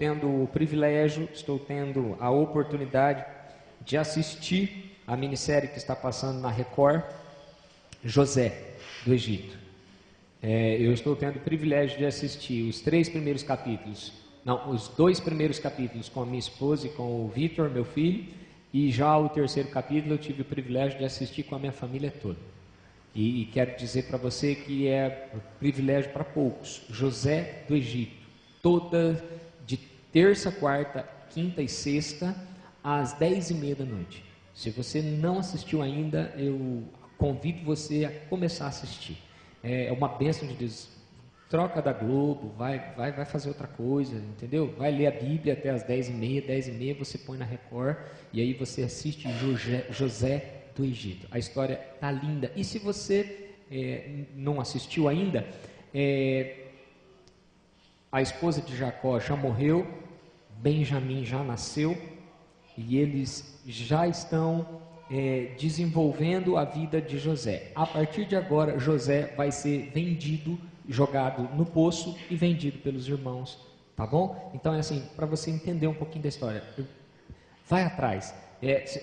tendo o privilégio, estou tendo a oportunidade de assistir a minissérie que está passando na Record, José do Egito. Eu estou tendo o privilégio de assistir os 2 primeiros capítulos com a minha esposa e com o Vitor, meu filho, e já o 3º capítulo eu tive o privilégio de assistir com a minha família toda. E quero dizer para você que é privilégio para poucos. José do Egito, toda de terça, quarta, quinta e sexta, às 10h30 da noite. Se você não assistiu ainda, eu convido você a começar a assistir. É uma bênção de Deus. Troca da Globo, vai fazer outra coisa, entendeu? Vai ler a Bíblia até as 10h30, 10h30 você põe na Record e aí você assiste José do Egito. A história está linda. E se você não assistiu ainda, a esposa de Jacó já morreu, Benjamim já nasceu e eles já estão desenvolvendo a vida de José. A partir de agora, José vai ser vendido, jogado no poço e vendido pelos irmãos, tá bom? Então é assim, para você entender um pouquinho da história, vai atrás,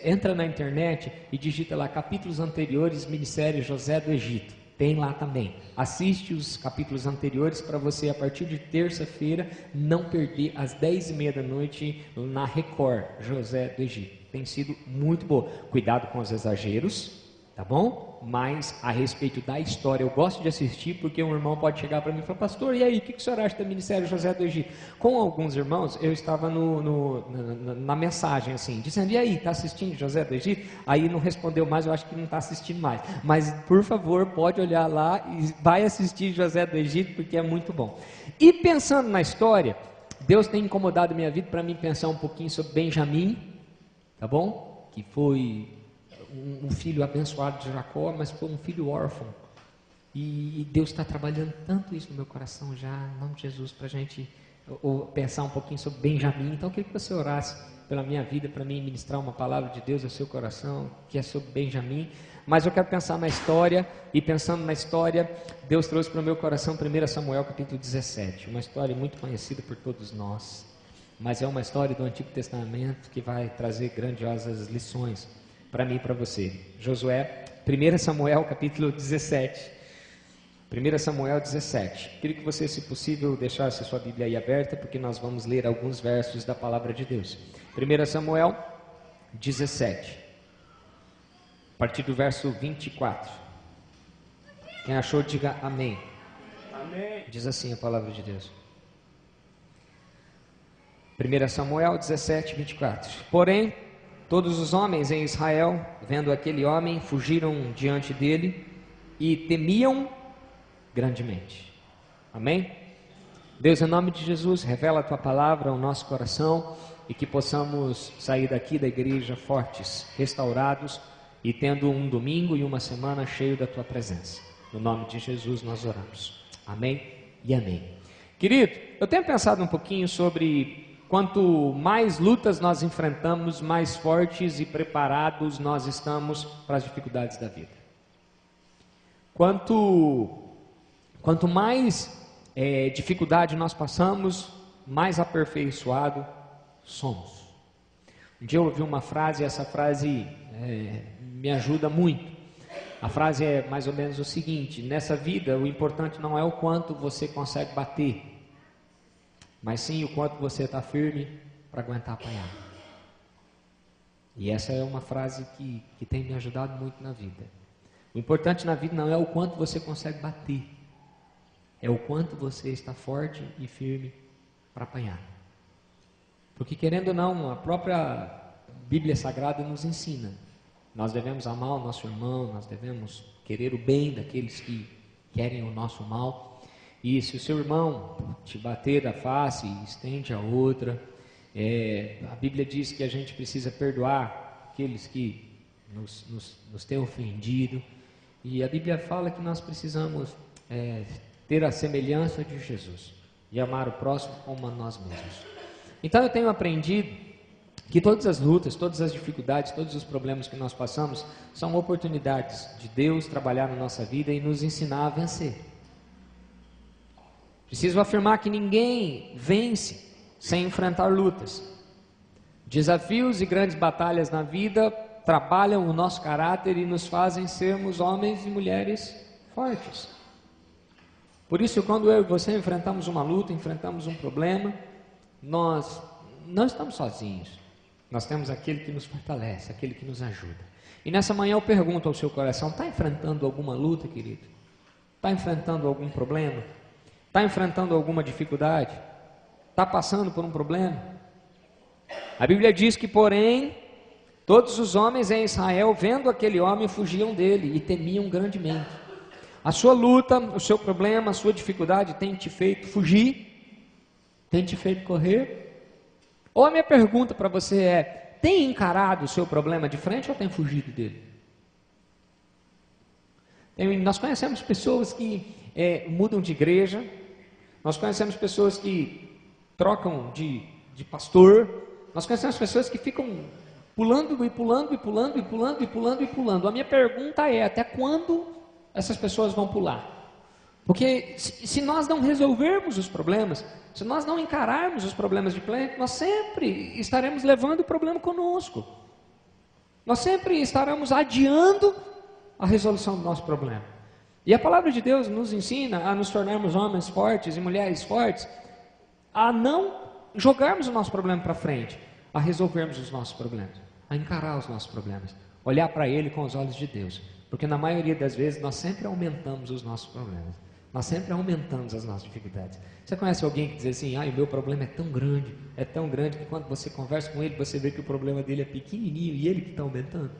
entra na internet e digita lá capítulos anteriores, minissérie José do Egito, tem lá também. Assiste os capítulos anteriores para você, a partir de terça-feira, não perder às 10h30 da noite na Record, José do Egito. Tem sido muito boa. Cuidado com os exageros, tá bom? Mas a respeito da história, eu gosto de assistir porque um irmão pode chegar para mim e falar: pastor, e aí, o que o senhor acha da minissérie José do Egito? Com alguns irmãos, eu estava na mensagem assim, dizendo: e aí, está assistindo José do Egito? Aí não respondeu mais, eu acho que não está assistindo mais. Mas, por favor, pode olhar lá e vai assistir José do Egito, porque é muito bom. E pensando na história, Deus tem incomodado a minha vida para mim pensar um pouquinho sobre Benjamim, tá bom? Que foi um filho abençoado de Jacó, mas foi um filho órfão. E Deus está trabalhando tanto isso no meu coração já, em nome de Jesus, para a gente pensar um pouquinho sobre Benjamim. Então eu queria que você orasse pela minha vida, para mim ministrar uma palavra de Deus ao seu coração, que é sobre Benjamim. Mas eu quero pensar na história, e pensando na história, Deus trouxe para o meu coração 1 Samuel capítulo 17, uma história muito conhecida por todos nós, mas é uma história do Antigo Testamento que vai trazer grandiosas lições para mim e para você. Josué, 1 Samuel capítulo 17. 1 Samuel 17. Queria que você, se possível, deixasse a sua Bíblia aí aberta, porque nós vamos ler alguns versos da palavra de Deus. 1 Samuel 17, a partir do verso 24. Quem achou, diga amém. Amém. Diz assim a palavra de Deus. 1 Samuel 17, 24. Porém, todos os homens em Israel, vendo aquele homem, fugiram diante dele e temiam grandemente. Amém? Deus, em nome de Jesus, revela a Tua palavra ao nosso coração e que possamos sair daqui da igreja fortes, restaurados e tendo um domingo e uma semana cheio da Tua presença. No nome de Jesus nós oramos. Amém e amém. Querido, eu tenho pensado um pouquinho sobre quanto mais lutas nós enfrentamos, mais fortes e preparados nós estamos para as dificuldades da vida. Quanto mais dificuldade nós passamos, mais aperfeiçoado somos. Um dia eu ouvi uma frase, e essa frase me ajuda muito. A frase é mais ou menos o seguinte: nessa vida o importante não é o quanto você consegue bater, mas sim o quanto você está firme para aguentar apanhar. E essa é uma frase que tem me ajudado muito na vida. O importante na vida não é o quanto você consegue bater, é o quanto você está forte e firme para apanhar. Porque, querendo ou não, a própria Bíblia Sagrada nos ensina: nós devemos amar o nosso irmão, nós devemos querer o bem daqueles que querem o nosso mal. E se o seu irmão te bater da face, estende a outra. A Bíblia diz que a gente precisa perdoar aqueles que nos têm ofendido. E a Bíblia fala que nós precisamos ter a semelhança de Jesus e amar o próximo como a nós mesmos. Então eu tenho aprendido que todas as lutas, todas as dificuldades, todos os problemas que nós passamos são oportunidades de Deus trabalhar na nossa vida e nos ensinar a vencer. Preciso afirmar que ninguém vence sem enfrentar lutas. Desafios e grandes batalhas na vida trabalham o nosso caráter e nos fazem sermos homens e mulheres fortes. Por isso, quando eu e você enfrentamos uma luta, enfrentamos um problema, nós não estamos sozinhos. Nós temos aquele que nos fortalece, aquele que nos ajuda. E nessa manhã eu pergunto ao seu coração: está enfrentando alguma luta, querido? Está enfrentando algum problema? Está enfrentando alguma dificuldade? Está passando por um problema? A Bíblia diz que, porém, todos os homens em Israel, vendo aquele homem, fugiam dele e temiam grandemente. A sua luta, o seu problema, a sua dificuldade tem te feito fugir? Tem te feito correr? Ou a minha pergunta para você é: tem encarado o seu problema de frente ou tem fugido dele? Nós conhecemos pessoas que mudam de igreja, nós conhecemos pessoas que trocam de pastor, nós conhecemos pessoas que ficam pulando e pulando e pulando e pulando e pulando e pulando. A minha pergunta é: até quando essas pessoas vão pular? Porque se nós não resolvermos os problemas, se nós não encararmos os problemas de frente, nós sempre estaremos levando o problema conosco. Nós sempre estaremos adiando a resolução do nosso problema. E a palavra de Deus nos ensina a nos tornarmos homens fortes e mulheres fortes, a não jogarmos o nosso problema para frente, a resolvermos os nossos problemas, a encarar os nossos problemas, olhar para ele com os olhos de Deus. Porque na maioria das vezes nós sempre aumentamos os nossos problemas, nós sempre aumentamos as nossas dificuldades. Você conhece alguém que diz assim: o meu problema é tão grande que quando você conversa com ele, você vê que o problema dele é pequenininho e ele que está aumentando?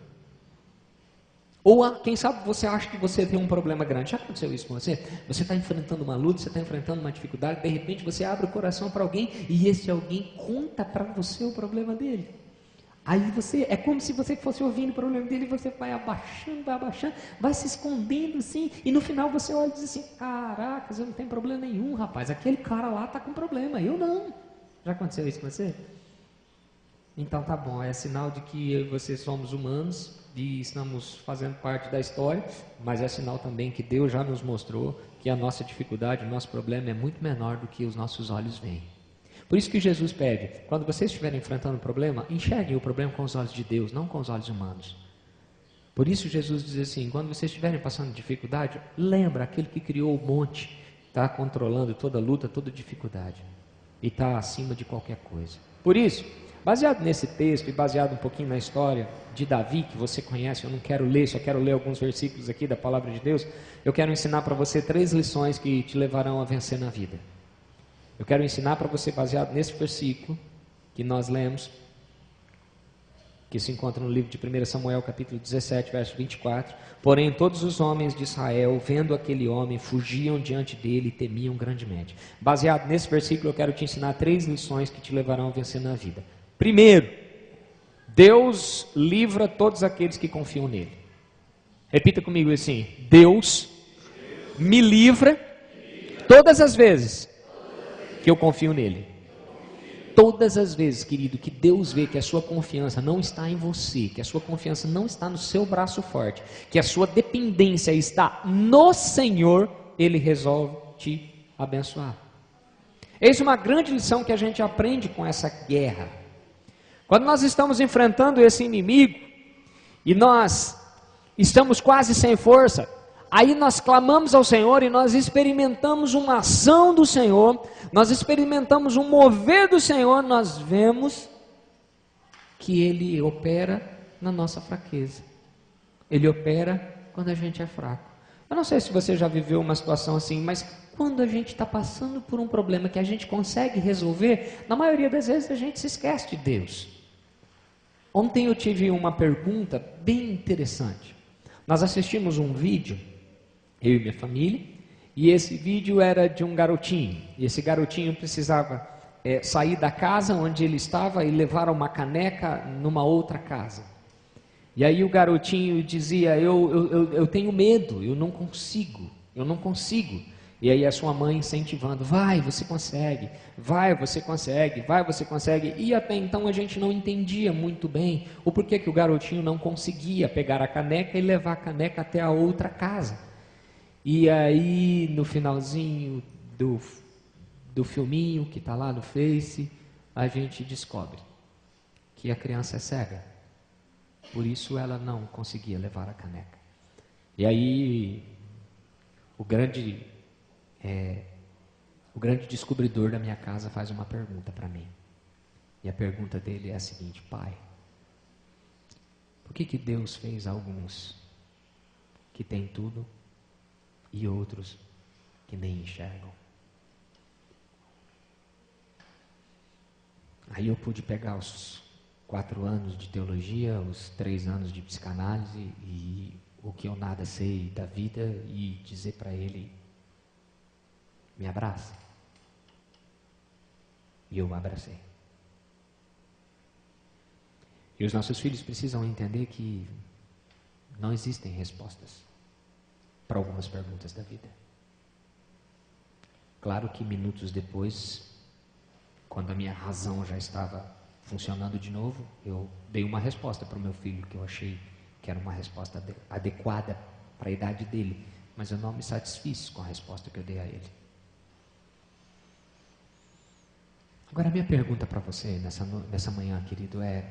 Ou quem sabe você acha que você tem um problema grande. Já aconteceu isso com você? Você está enfrentando uma luta, você está enfrentando uma dificuldade, de repente você abre o coração para alguém e esse alguém conta para você o problema dele. Aí é como se você fosse ouvindo o problema dele, e você vai abaixando, vai se escondendo assim, e no final você olha e diz assim: caracas, eu não tenho problema nenhum, rapaz, aquele cara lá está com problema, eu não. Já aconteceu isso com você? Então tá bom, é sinal de que eu e você somos humanos e estamos fazendo parte da história, mas é sinal também que Deus já nos mostrou que a nossa dificuldade, o nosso problema é muito menor do que os nossos olhos veem. Por isso que Jesus pede: quando vocês estiverem enfrentando um problema, enxerguem o problema com os olhos de Deus, não com os olhos humanos. Por isso Jesus diz assim: quando vocês estiverem passando dificuldade, lembra aquele que criou o monte, está controlando toda luta, toda dificuldade, e está acima de qualquer coisa. Por isso, baseado nesse texto e baseado um pouquinho na história de Davi, que você conhece, eu não quero ler, só quero ler alguns versículos aqui da palavra de Deus, eu quero ensinar para você 3 lições que te levarão a vencer na vida. Eu quero ensinar para você, baseado nesse versículo que nós lemos, que se encontra no livro de 1 Samuel, capítulo 17, verso 24. Porém, todos os homens de Israel, vendo aquele homem, fugiam diante dele e temiam grandemente. Baseado nesse versículo, eu quero te ensinar 3 lições que te levarão a vencer na vida. Primeiro, Deus livra todos aqueles que confiam nele. Repita comigo assim: Deus me livra todas as vezes que eu confio nele. Todas as vezes, querido, que Deus vê que a sua confiança não está em você, que a sua confiança não está no seu braço forte, que a sua dependência está no Senhor, Ele resolve te abençoar. Eis uma grande lição que a gente aprende com essa guerra. Quando nós estamos enfrentando esse inimigo e nós estamos quase sem força, aí nós clamamos ao Senhor e nós experimentamos uma ação do Senhor, nós experimentamos um mover do Senhor, nós vemos que Ele opera na nossa fraqueza. Ele opera quando a gente é fraco. Eu não sei se você já viveu uma situação assim, mas quando a gente está passando por um problema que a gente consegue resolver, na maioria das vezes a gente se esquece de Deus. Ontem eu tive uma pergunta bem interessante. Nós assistimos um vídeo, eu e minha família, e esse vídeo era de um garotinho, e esse garotinho precisava sair da casa onde ele estava e levar uma caneca numa outra casa. E aí o garotinho dizia: eu tenho medo, eu não consigo. E aí a sua mãe incentivando: vai, você consegue, vai, você consegue, vai, você consegue. E até então a gente não entendia muito bem o porquê que o garotinho não conseguia pegar a caneca e levar a caneca até a outra casa. E aí, no finalzinho do filminho que está lá no Face, a gente descobre que a criança é cega. Por isso ela não conseguia levar a caneca. E aí o grande descobridor da minha casa faz uma pergunta para mim. E a pergunta dele é a seguinte: pai, por que Deus fez alguns que têm tudo e outros que nem enxergam? Aí eu pude pegar os 4 anos de teologia, os 3 anos de psicanálise e o que eu nada sei da vida e dizer para ele: me abraça. E eu o abracei. E os nossos filhos precisam entender que não existem respostas para algumas perguntas da vida. Claro que minutos depois, quando a minha razão já estava funcionando de novo, eu dei uma resposta para o meu filho que eu achei que era uma resposta adequada para a idade dele, mas eu não me satisfiz com a resposta que eu dei a ele. Agora a minha pergunta para você nessa manhã, querido, é: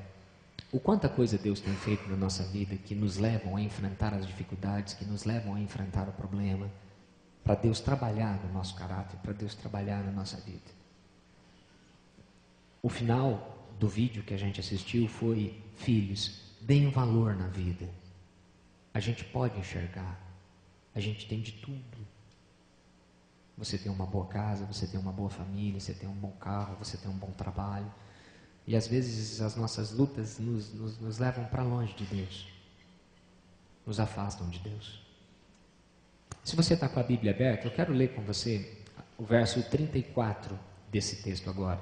o quanta coisa Deus tem feito na nossa vida que nos levam a enfrentar as dificuldades, que nos levam a enfrentar o problema, para Deus trabalhar no nosso caráter, para Deus trabalhar na nossa vida. O final do vídeo que a gente assistiu foi: filhos, deem valor na vida. A gente pode enxergar, a gente tem de tudo. Você tem uma boa casa, você tem uma boa família, você tem um bom carro, você tem um bom trabalho. E às vezes as nossas lutas nos levam para longe de Deus, nos afastam de Deus. Se você está com a Bíblia aberta, eu quero ler com você o verso 34 desse texto agora,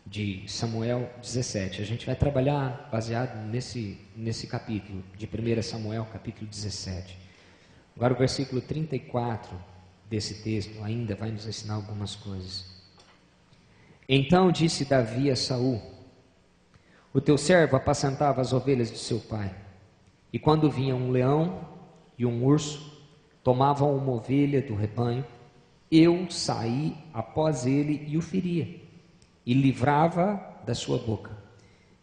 de Samuel 17. A gente vai trabalhar baseado nesse capítulo, de 1 Samuel, capítulo 17. Agora o versículo 34 desse texto ainda vai nos ensinar algumas coisas. Então disse Davi a Saul: o teu servo apacentava as ovelhas de seu pai, e quando vinha um leão e um urso, tomavam uma ovelha do rebanho, eu saí após ele e o feria, e livrava da sua boca.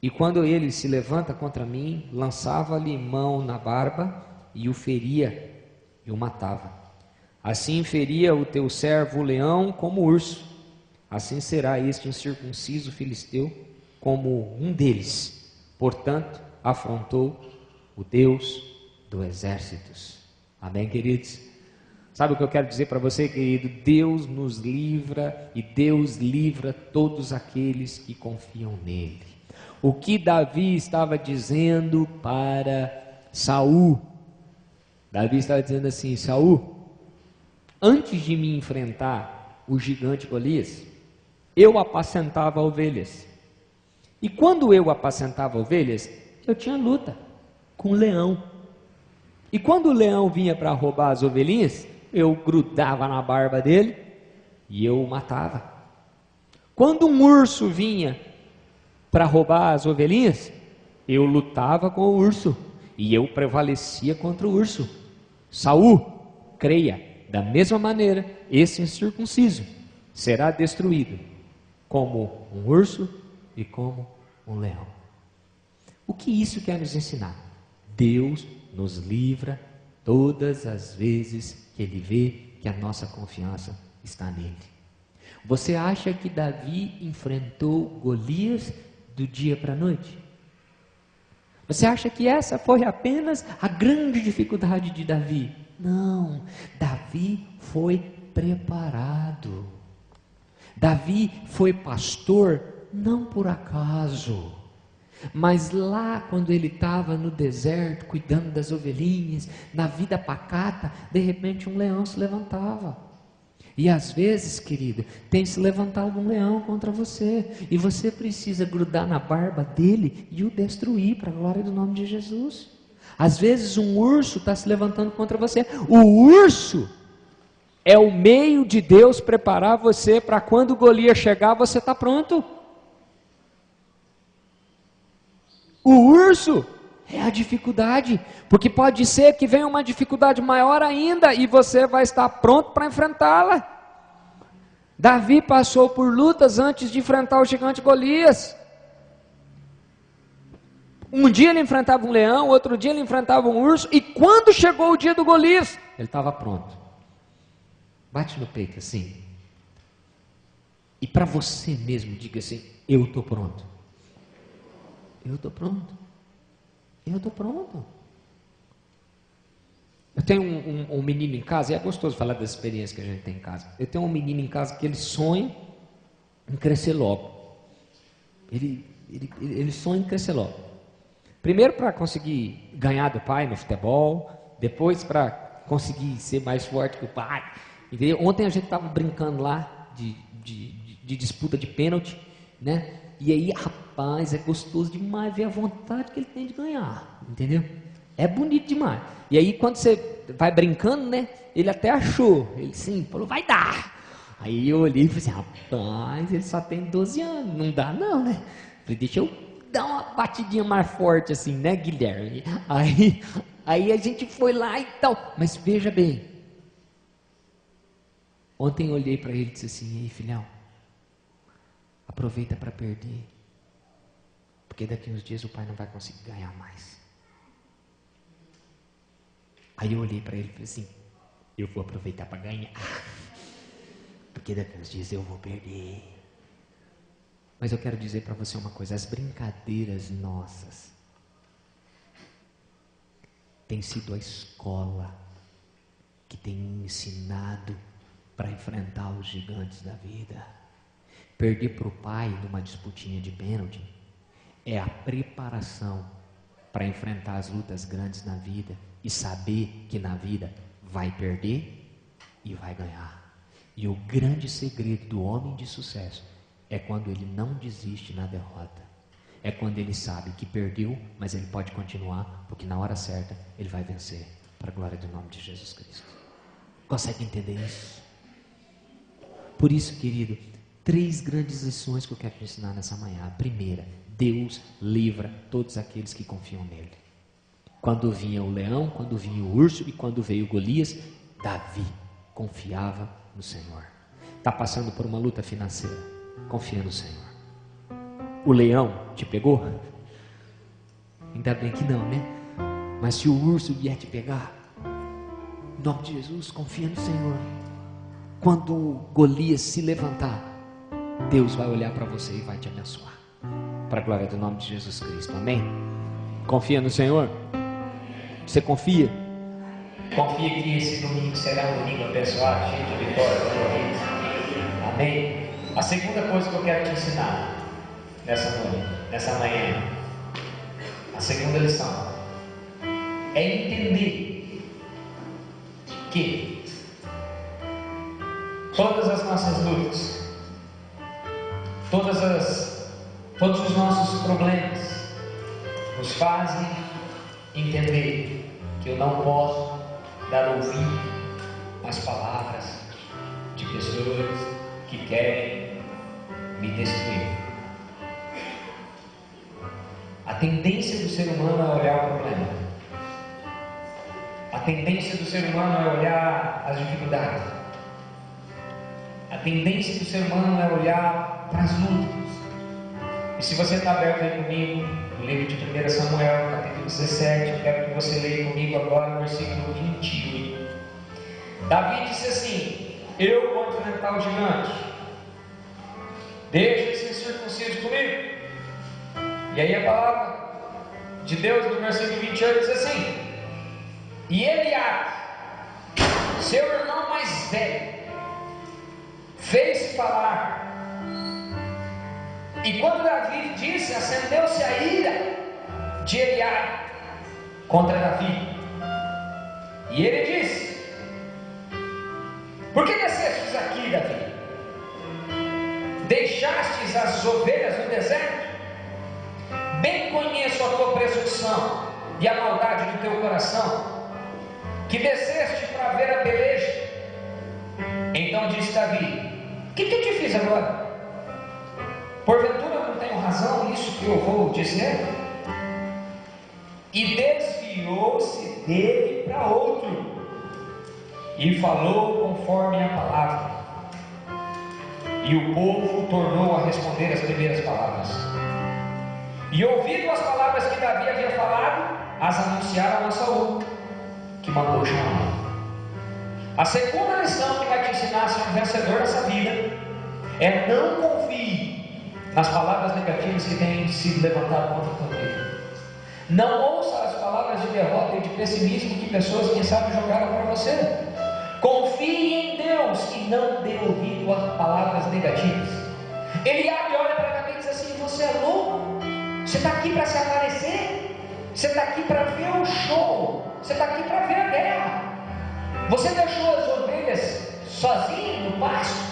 E quando ele se levanta contra mim, lançava-lhe mão na barba, e o feria, e o matava. Assim feria o teu servo o leão como o urso, assim será este incircunciso filisteu como um deles. Portanto, afrontou o Deus dos exércitos. Amém, queridos? Sabe o que eu quero dizer para você, querido? Deus nos livra e Deus livra todos aqueles que confiam nele. O que Davi estava dizendo para Saul? Davi estava dizendo assim: Saul, antes de me enfrentar o gigante Golias, eu apacentava ovelhas. E quando eu apacentava ovelhas, eu tinha luta com o leão. E quando o leão vinha para roubar as ovelhinhas, eu grudava na barba dele e eu o matava. Quando um urso vinha para roubar as ovelhinhas, eu lutava com o urso e eu prevalecia contra o urso. Saul, creia, da mesma maneira, esse incircunciso será destruído como um urso e como um leão. O que isso quer nos ensinar? Deus nos livra todas as vezes que Ele vê que a nossa confiança está nele. Você acha que Davi enfrentou Golias do dia para a noite? Você acha que essa foi apenas a grande dificuldade de Davi? Não, Davi foi preparado. Davi foi pastor não por acaso, mas lá quando ele estava no deserto, cuidando das ovelhinhas, na vida pacata, de repente um leão se levantava. E às vezes, querido, tem se levantado um leão contra você, e você precisa grudar na barba dele e o destruir, para a glória do nome de Jesus. Às vezes um urso está se levantando contra você. O urso é o meio de Deus preparar você para quando Golias chegar, você está pronto. O urso é a dificuldade, porque pode ser que venha uma dificuldade maior ainda e você vai estar pronto para enfrentá-la. Davi passou por lutas antes de enfrentar o gigante Golias. Um dia ele enfrentava um leão, outro dia ele enfrentava um urso, e quando chegou o dia do Golias, ele estava pronto. Bate no peito assim. E para você mesmo, diga assim: eu estou pronto. Eu estou pronto. Eu estou pronto. Eu tenho um menino em casa, e é gostoso falar das experiências que a gente tem em casa. Eu tenho um menino em casa que ele sonha em crescer logo. Ele sonha em crescer logo. Primeiro para conseguir ganhar do pai no futebol, depois para conseguir ser mais forte que o pai. Entendeu? Ontem a gente estava brincando lá de disputa de pênalti, né? E aí, rapaz, é gostoso demais ver a vontade que ele tem de ganhar, entendeu? É bonito demais. E aí, quando você vai brincando, né? Ele até achou, ele sim, falou, vai dar. Aí eu olhei e falei assim, rapaz, ele só tem 12 anos, não dá não, né? Falei, deixa eu dar uma batidinha mais forte assim, né, Guilherme? Aí a gente foi lá e tal. Mas veja bem, ontem eu olhei para ele e disse assim, ei filhão, aproveita para perder, porque daqui uns dias o pai não vai conseguir ganhar mais. Aí eu olhei para ele e falei assim, eu vou aproveitar para ganhar, porque daqui uns dias eu vou perder. Mas eu quero dizer para você uma coisa, as brincadeiras nossas têm sido a escola que tem me ensinado para enfrentar os gigantes da vida. Perder para o pai numa disputinha de pênalti é a preparação para enfrentar as lutas grandes na vida e saber que na vida vai perder e vai ganhar. E o grande segredo do homem de sucesso é quando ele não desiste na derrota. É quando ele sabe que perdeu, mas ele pode continuar, porque na hora certa ele vai vencer, para a glória do nome de Jesus Cristo. Consegue entender isso? Por isso, querido, 3 grandes lições que eu quero te ensinar nessa manhã. A primeira, Deus livra todos aqueles que confiam nele. Quando vinha o leão, quando vinha o urso e quando veio Golias, Davi confiava no Senhor. Está passando por uma luta financeira, confia no Senhor. O leão te pegou? Ainda bem que não, né? Mas se o urso vier te pegar, em nome de Jesus, confia no Senhor. Quando Golias se levantar, Deus vai olhar para você e vai te abençoar, para a glória do nome de Jesus Cristo, amém? Confia no Senhor? Você confia? Confia que esse domingo será um domingo abençoado, cheio de vitória, amém? A segunda coisa que eu quero te ensinar nessa manhã, a segunda lição, é entender que todas as nossas lutas, todos os nossos problemas nos fazem entender que eu não posso dar ouvido às palavras de pessoas que querem me destruir. A tendência do ser humano é olhar o problema. A tendência do ser humano é olhar as dificuldades. A tendência do ser humano é olhar para as lutas. E se você está aberto aí comigo, no livro de 1 Samuel, capítulo 17, eu quero que você leia comigo agora o versículo 28. Davi disse assim, eu vou enfrentar o gigante, deixa esse circunciso comigo. E aí a palavra de Deus no versículo 28 diz assim, e Eliabe, seu irmão mais velho, fez-se falar. E quando Davi disse, acendeu-se a ira de Eliabe contra Davi. E ele disse, por que descestes aqui, Davi? Deixastes as ovelhas no deserto? Bem conheço a tua presunção e a maldade do teu coração, que desceste para ver a peleja. Então disse Davi, o que eu te fiz agora? Porventura não tenho razão nisso que eu vou dizer? E desviou-se dele para outro, e falou conforme a palavra. E o povo tornou a responder as primeiras palavras. E ouvindo as palavras que Davi havia falado, as anunciaram a Saul, que mandou chamá-lo. A segunda lição que vai te ensinar a ser um vencedor nessa vida é: não confie nas palavras negativas que têm sido levantadas contra a tua vida. Não ouça as palavras de derrota e de pessimismo que pessoas, quem sabe, jogaram para você. Confie em Deus e não dê ouvido a palavras negativas. Eliabe olha para Davi e diz assim: você é louco? Você está aqui para se aparecer? Você está aqui para ver o show? Você está aqui para ver a guerra? Você deixou as ovelhas sozinho no pasto?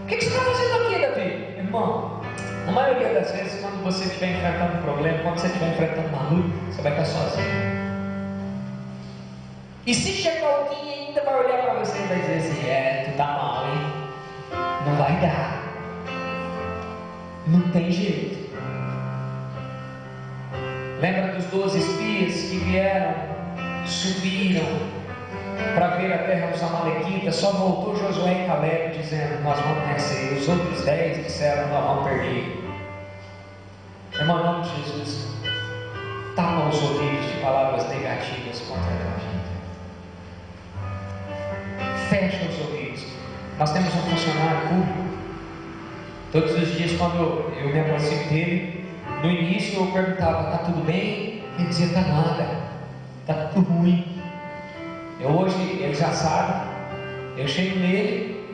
O que você está fazendo aqui, Davi? Irmão, na maioria das vezes, quando você estiver enfrentando um problema, quando você estiver enfrentando uma luta, você vai estar sozinho. E se chegar alguém ainda vai olhar para você e vai dizer assim: tu tá mal, hein? Não vai dar. Não tem jeito. Lembra dos 12 espias que vieram, subiram para ver a terra dos amalequitas? Só voltou Josué e Caleb dizendo: nós vamos vencer. Os outros 10 disseram: nós vamos perder. Irmão, em nome de Jesus, tapa os ouvidos de palavras negativas contra a gente. Fecha os ouvidos. Nós temos um funcionário público. Todos os dias, quando eu me aproximo dele, no início eu perguntava: está tudo bem? Ele dizia: está nada, está tudo ruim. Hoje ele já sabe. Eu chego nele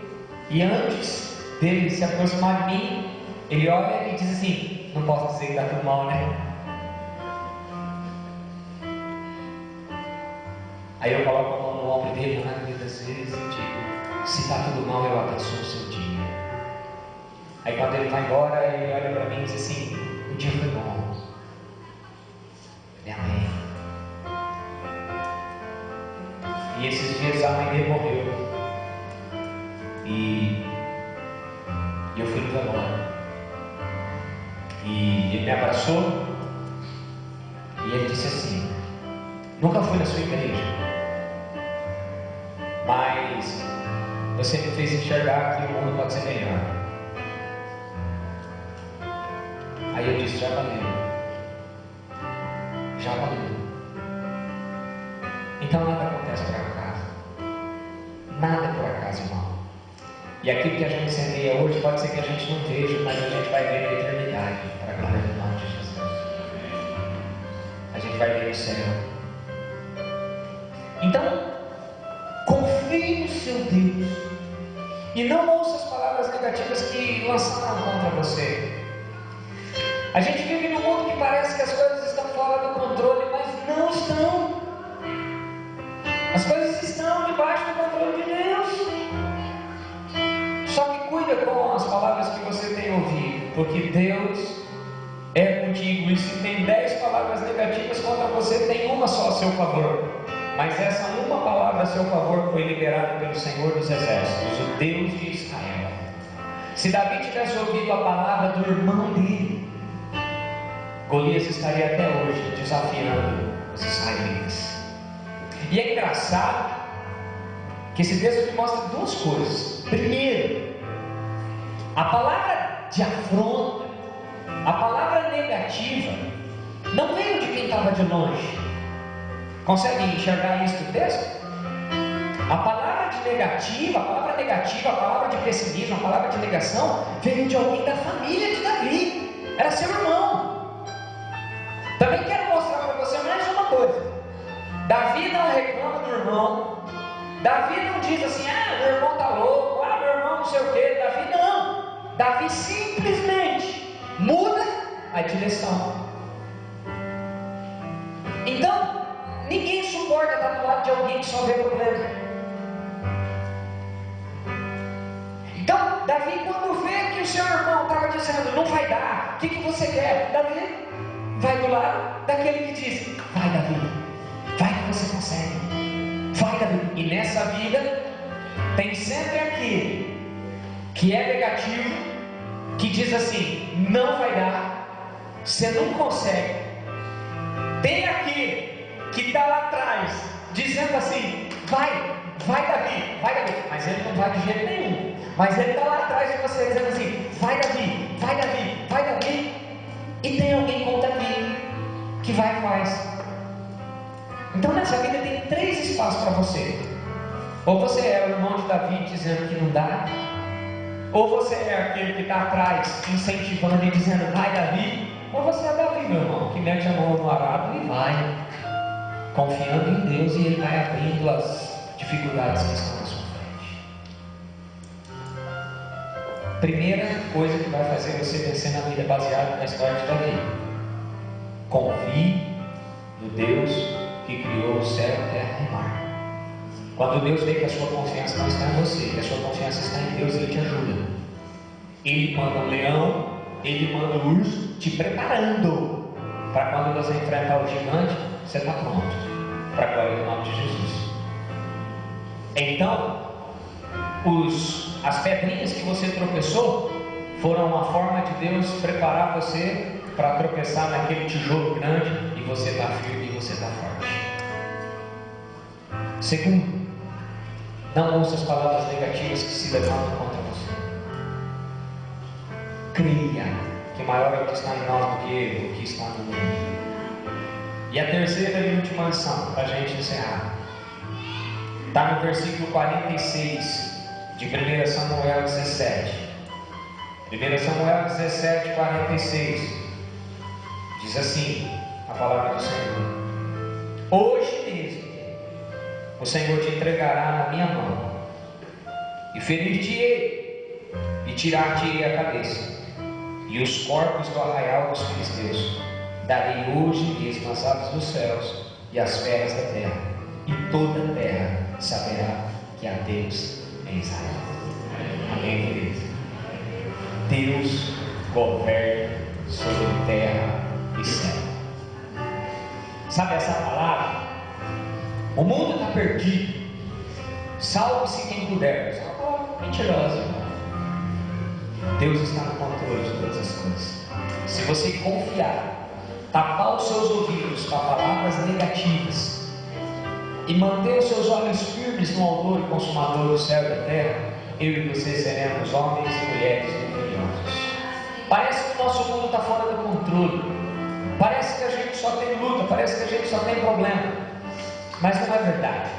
e antes dele se aproximar de mim, ele olha e diz assim: não posso dizer que está tudo mal, né? Aí eu coloco a mão no ombro dele, na maioria das vezes, e digo: se está tudo mal, eu abençoo o seu dia. Aí quando ele vai embora, ele olha para mim e diz assim: o dia foi bom. Amém. E esses dias a mãe dele morreu. E eu fui no velório. E ele me abraçou. E ele disse assim: nunca fui na sua igreja, mas você me fez enxergar que o mundo pode ser melhor. Aí eu disse: já valeu. Já valeu. Então nada acontece por acaso. Nada por acaso, irmão. E aquilo que a gente semeia hoje pode ser que a gente não veja, mas a gente vai ver na eternidade, para a glória do nome de Jesus. A gente vai ver o céu. Então, confie no seu Deus e não ouça as palavras negativas que lançaram contra você. A gente vive num mundo que parece que as coisas estão fora do controle, mas não estão. As coisas estão debaixo do controle de Deus. Só que cuida com as palavras que você tem ouvido, porque Deus é contigo. E se tem 10 palavras negativas contra você, tem uma só a seu favor. Mas essa uma palavra a seu favor foi liberada pelo Senhor dos Exércitos, o Deus de Israel. Se Davi tivesse ouvido a palavra do irmão dele, Golias estaria até hoje desafiando os israelitas. E é engraçado que esse texto me mostra duas coisas. Primeiro, a palavra de afronta, a palavra negativa, não veio de quem estava de longe. Consegue enxergar isso no texto? A palavra negativa, a palavra de pessimismo, a palavra de negação, veio de alguém da família de Davi. Era seu irmão. Também quero mostrar para você mais uma coisa. Davi não reclama do irmão. Davi não diz assim: meu irmão está louco, meu irmão não sei o que. Davi não. Davi simplesmente muda a direção. Então, ninguém suporta estar do lado de alguém que só vê problema. Então, Davi, quando vê que o seu irmão estava dizendo: não vai dar, o que você quer? Davi vai do lado daquele que diz: vai, Davi, vai que você consegue. Vai, Davi. E nessa vida tem sempre aquele que é negativo, que diz assim: não vai dar, você não consegue. Tem aquele que está lá atrás dizendo assim: vai Davi, mas ele não vai de jeito nenhum. Mas ele está lá atrás de você dizendo assim: vai Davi, vai Davi, vai Davi. E tem alguém com Davi que vai e faz. Então nessa vida tem 3 espaços para você. Ou você é o irmão de Davi dizendo que não dá, ou você é aquele que está atrás incentivando e dizendo: vai Davi. Ou você é Davi, meu irmão, que mete a mão no arado e vai, confiando em Deus, e Ele vai abrindo as dificuldades que estão na sua frente. Primeira coisa que vai fazer você vencer na vida, baseada na história de Davi: confie no Deus que criou o céu, a terra e o mar. Quando Deus vê que a sua confiança não está em você, que a sua confiança está em Deus, Ele te ajuda. Ele manda um leão, Ele manda um urso, te preparando para quando você enfrentar o gigante, você está pronto, para a glória do nome de Jesus. Então, as pedrinhas que você tropeçou foram uma forma de Deus preparar você para tropeçar naquele tijolo grande, e você está firme e você está forte. Segundo, não ouça as palavras negativas que se levantam contra você. Creia que maior é o que está em nós do que o que está no mundo. E a terceira e última lição, para a gente encerrar, está no versículo 46 de 1 Samuel 17. 1 Samuel 17, 46. Diz assim a palavra do Senhor: hoje mesmo o Senhor te entregará na minha mão, e ferir-te-ei, e tirar-te-ei a cabeça, e os corpos do arraial dos filisteus darei hoje mesmo às aves dos céus e às feras da terra, e toda a terra saberá que há Deus em Israel. Amém, queridos? Deus governa sobre terra e céu. Sabe essa palavra? O mundo está perdido. Salve-se quem puder. Essa é uma palavra mentirosa, irmão. Deus está no controle de todas as coisas. Se você confiar, tapar os seus ouvidos para palavras negativas e manter os seus olhos firmes no autor e consumador do céu e da terra, eu e você seremos homens e mulheres vitoriosos. Parece que o nosso mundo está fora do controle. Parece que a gente só tem luta, parece que a gente só tem problema. Mas não é verdade.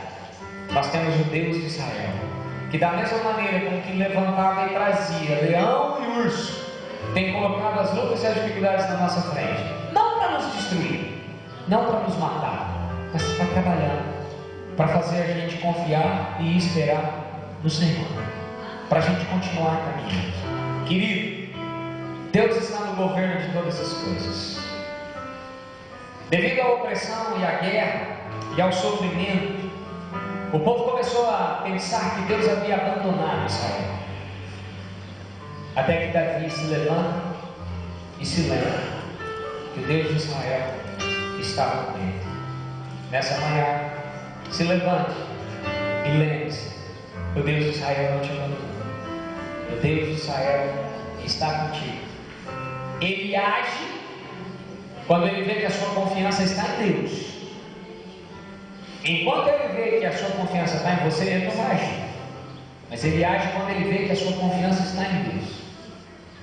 Nós temos o Deus de Israel, que da mesma maneira com que levantava e trazia leão e urso, tem colocado as lutas e as dificuldades na nossa frente, não para nos destruir, não para nos matar, mas para trabalhar, para fazer a gente confiar e esperar no Senhor, para a gente continuar caminhando. Querido, Deus está no governo de todas as coisas. Devido à opressão e à guerra e ao sofrimento, o povo começou a pensar que Deus havia abandonado Israel. Até que Davi se levanta e se lembra que o Deus de Israel estava com ele. Nessa manhã, se levante e lembre-se: o Deus de Israel não te abandonou. O Deus de Israel está contigo. Ele age quando Ele vê que a sua confiança está em Deus. Enquanto Ele vê que a sua confiança está em você, Ele não vai agir. Mas Ele age quando Ele vê que a sua confiança está em Deus.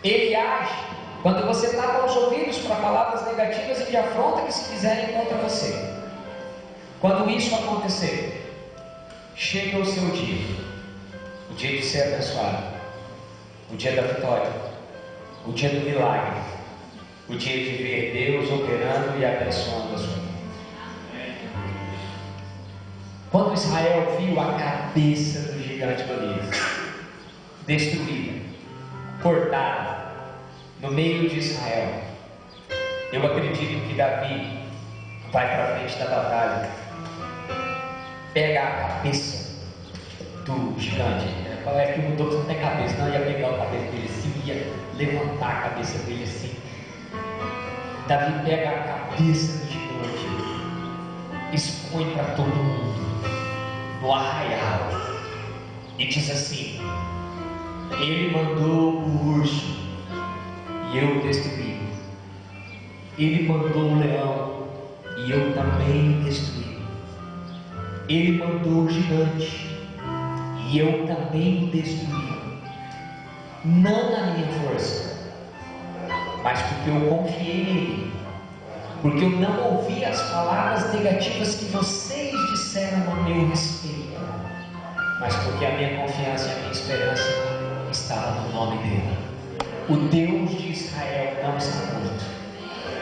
Ele age quando você tapa os ouvidos para palavras negativas e de afronta que se fizerem contra você. Quando isso acontecer, chega o seu dia. O dia de ser abençoado, o dia da vitória, o dia do milagre, o dia de ver Deus operando e abençoando a sua vida. Quando Israel viu a cabeça do gigante Golias destruída, cortada no meio de Israel, eu acredito que Davi vai para frente da batalha, pega a cabeça do gigante. É que mudou que não tem cabeça, não ia pegar a cabeça dele assim, ia levantar a cabeça dele assim. Davi pega a cabeça do gigante, expõe para todo mundo no arraial e diz assim: ele mandou o urso e eu o destruí. Ele mandou o leão e eu também o destruí. Ele mandou o gigante e eu também o destruí. não na minha força, mas porque eu confiei nele, porque eu não ouvi as palavras negativas que vocês disseram a meu respeito, mas porque a minha confiança e a minha esperança estava no nome dele. O Deus de Israel não está morto.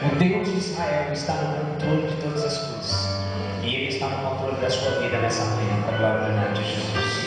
O Deus de Israel está no controle de todas as coisas, e Ele está no controle da sua vida nessa manhã, para a glória de Jesus.